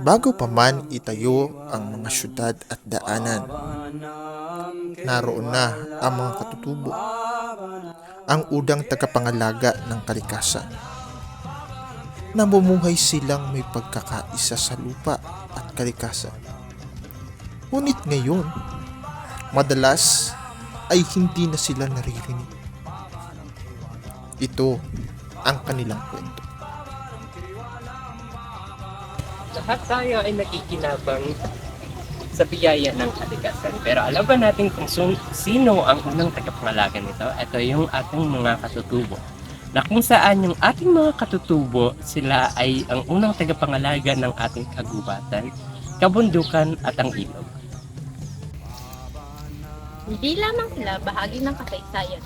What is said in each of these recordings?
Bago pa man itayo ang mga syudad at daanan, naroon na ang mga katutubo, ang udang tagapangalaga ng kalikasan. Namumuhay silang may pagkakaisa sa lupa at kalikasan. Ngunit ngayon, madalas ay hindi na sila naririnig. Ito ang kanilang kwento. Lahat tayo ay nakikinabang sa biyaya ng kalikasan. Pero alam ba natin kung sino ang unang tagapangalaga nito? Ito yung ating mga katutubo. Na kung saan yung ating mga katutubo, sila ay ang unang tagapangalaga ng ating kagubatan, kabundukan at ang ilog. Hindi lamang sila bahagi ng kasaysayan.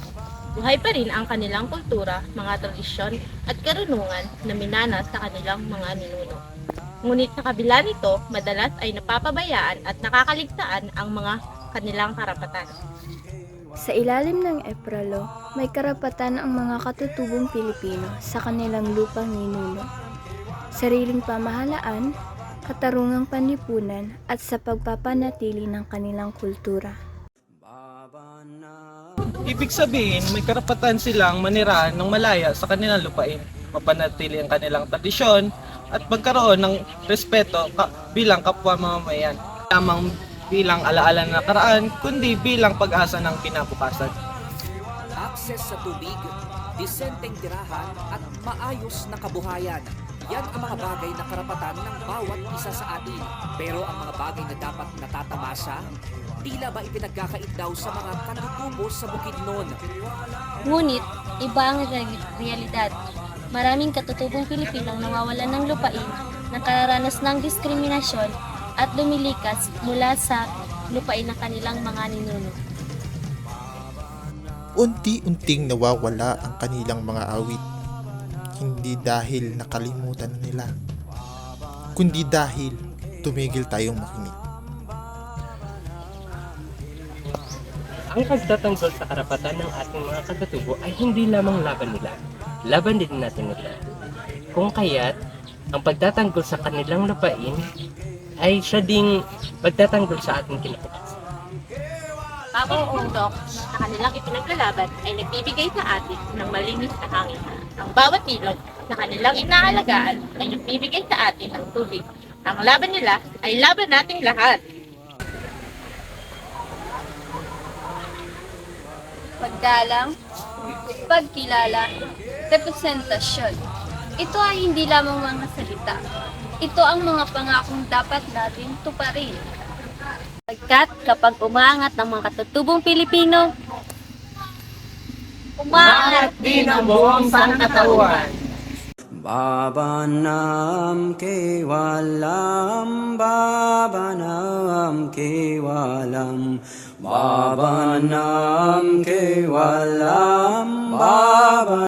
Buhay pa rin ang kanilang kultura, mga tradisyon at karunungan na minana sa kanilang mga ninuno. Ngunit sa kabila nito, madalas ay napapabayaan at nakakaligtaan ang mga kanilang karapatan. Sa ilalim ng Epralo, may karapatan ang mga katutubong Pilipino sa kanilang lupang ninuno, sariling pamahalaan, katarungang panlipunan at sa pagpapanatili ng kanilang kultura. Ibig sabihin, may karapatan silang manirahan ng malaya sa kanilang lupain, mapanatili ang kanilang tradisyon, at magkaroon ng respeto bilang kapwa mamamayan. Lamang bilang alaala ng nakaraan, kundi bilang pag-asa ng kinabukasan. Akses sa tubig, disenteng tirahan at maayos na kabuhayan. Yan ang mga bagay na karapatan ng bawat isa sa atin. Pero ang mga bagay na dapat natatamasa, tila ba ipinagkakait daw sa mga katutubo sa Bukidnon. Ngunit, iba ang realidad. Maraming katutubong Pilipinong nawawalan ng lupain, nakaranas ng diskriminasyon at lumilikas mula sa lupain ng kanilang mga ninuno. Unti-unting nawawala ang kanilang mga awit, hindi dahil nakalimutan nila, kundi dahil tumigil tayong makinig. Ang pagtatanggol sa karapatan ng ating mga katutubo ay hindi lamang laban nila. Laban din natin ito. Kung kaya't, ang pagtatanggol sa kanilang lupain ay siya ding pagtatanggol sa ating kinabukasan. Bagong undok na kanilang ipinaglalaban ay nagbibigay sa atin ng malinis na hangin. Ang bawat ilog na kanilang inaalagaan ay nagbibigay sa atin ng tubig. Ang laban nila ay laban nating lahat. Paggalang, pagkilala, representasyon. Ito ay hindi lamang mga salita. Ito ang mga pangakong dapat natin tuparin. Pagkat kapag umaangat ng mga katutubong Pilipino, Umaangat din ang buong sangkatauhan. Babanam kevalam, babanam kevalam, babanam kevalam, babanam